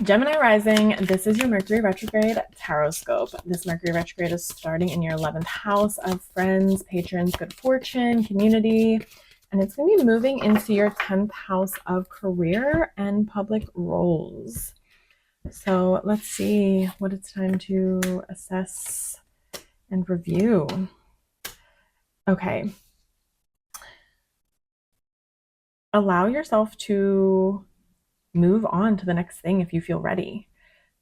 Gemini rising, this is your Mercury Retrograde Taroscope. This Mercury Retrograde is starting in your 11th house of friends, patrons, good fortune, community, and it's going to be moving into your 10th house of career and public roles. So let's see what it's time to assess and review. Okay. Allow yourself to move on to the next thing if you feel ready.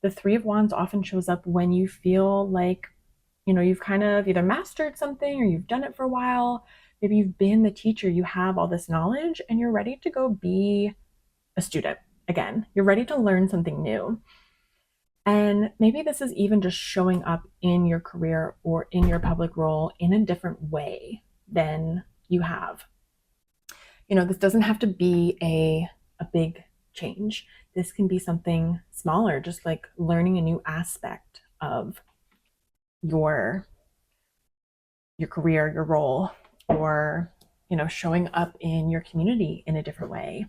The Three of Wands often shows up when you feel like, you've kind of either mastered something or you've done it for a while. Maybe you've been the teacher, you have all this knowledge and you're ready to go be a student again. You're ready to learn something new. And maybe this is even just showing up in your career or in your public role in a different way than you have. This doesn't have to be a big change. This can be something smaller, just like learning a new aspect of your career, your role, or showing up in your community in a different way.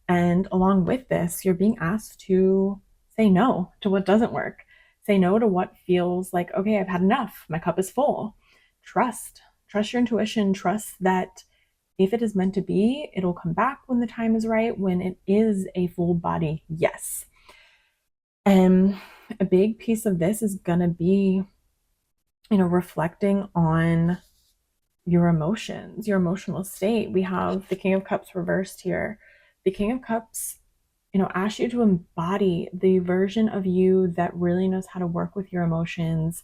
And along with this, you're being asked to say no to what doesn't work. Say no to what feels like, okay, I've had enough. My cup is full. Trust your intuition. Trust that if it is meant to be, it'll come back when the time is right, when it is a full body yes. And a big piece of this is going to be, reflecting on your emotions, your emotional state. We have the King of Cups reversed here. The King of Cups, asks you to embody the version of you that really knows how to work with your emotions.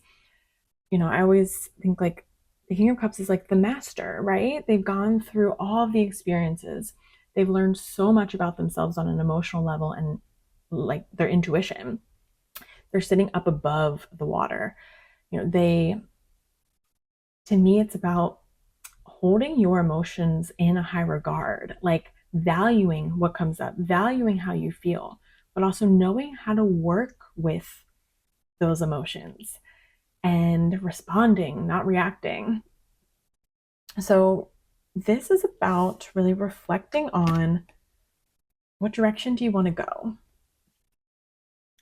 I always think like the King of Cups is like the master, right? They've gone through all of the experiences. They've learned so much about themselves on an emotional level and like their intuition. They're sitting up above the water. To me, it's about holding your emotions in a high regard, like valuing what comes up, valuing how you feel, but also knowing how to work with those emotions and responding, not reacting. So this is about really reflecting on what direction do you want to go?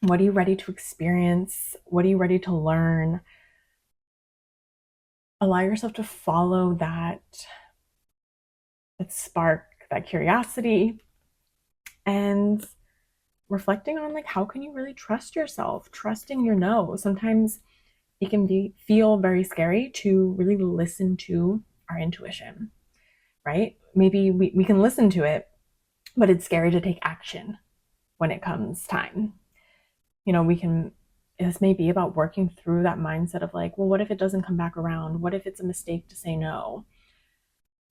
What are you ready to experience? What are you ready to learn? Allow yourself to follow that spark, that curiosity, and reflecting on like, how can you really trust yourself? Trusting your no. Sometimes it can feel very scary to really listen to our intuition, right? Maybe we can listen to it, but it's scary to take action when it comes time. This may be about working through that mindset of like, well, what if it doesn't come back around? What if it's a mistake to say no?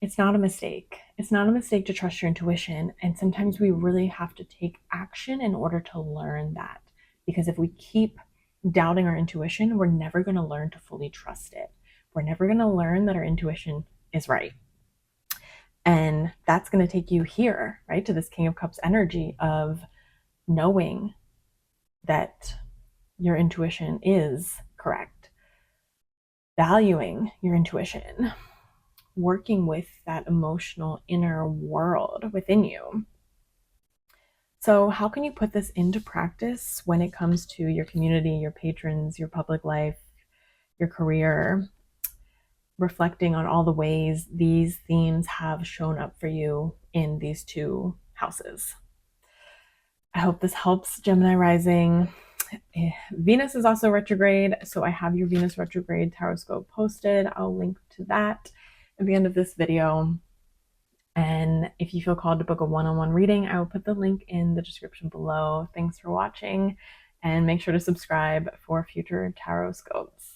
It's not a mistake. It's not a mistake to trust your intuition. And sometimes we really have to take action in order to learn that. Because if we keep doubting our intuition, we're never going to learn to fully trust it. We're never going to learn that our intuition is right. And that's going to take you here, right, to this King of Cups energy of knowing that your intuition is correct, valuing your intuition, working with that emotional inner world within you. So how can you put this into practice when it comes to your community, your patrons, your public life, your career, reflecting on all the ways these themes have shown up for you in these two houses? I hope this helps, Gemini rising. Venus is also retrograde, so I have your Venus retrograde taroscope posted. I'll link to that at the end of this video. And if you feel called to book a one-on-one reading, I will put the link in the description below. Thanks for watching, and make sure to subscribe for future tarot scopes.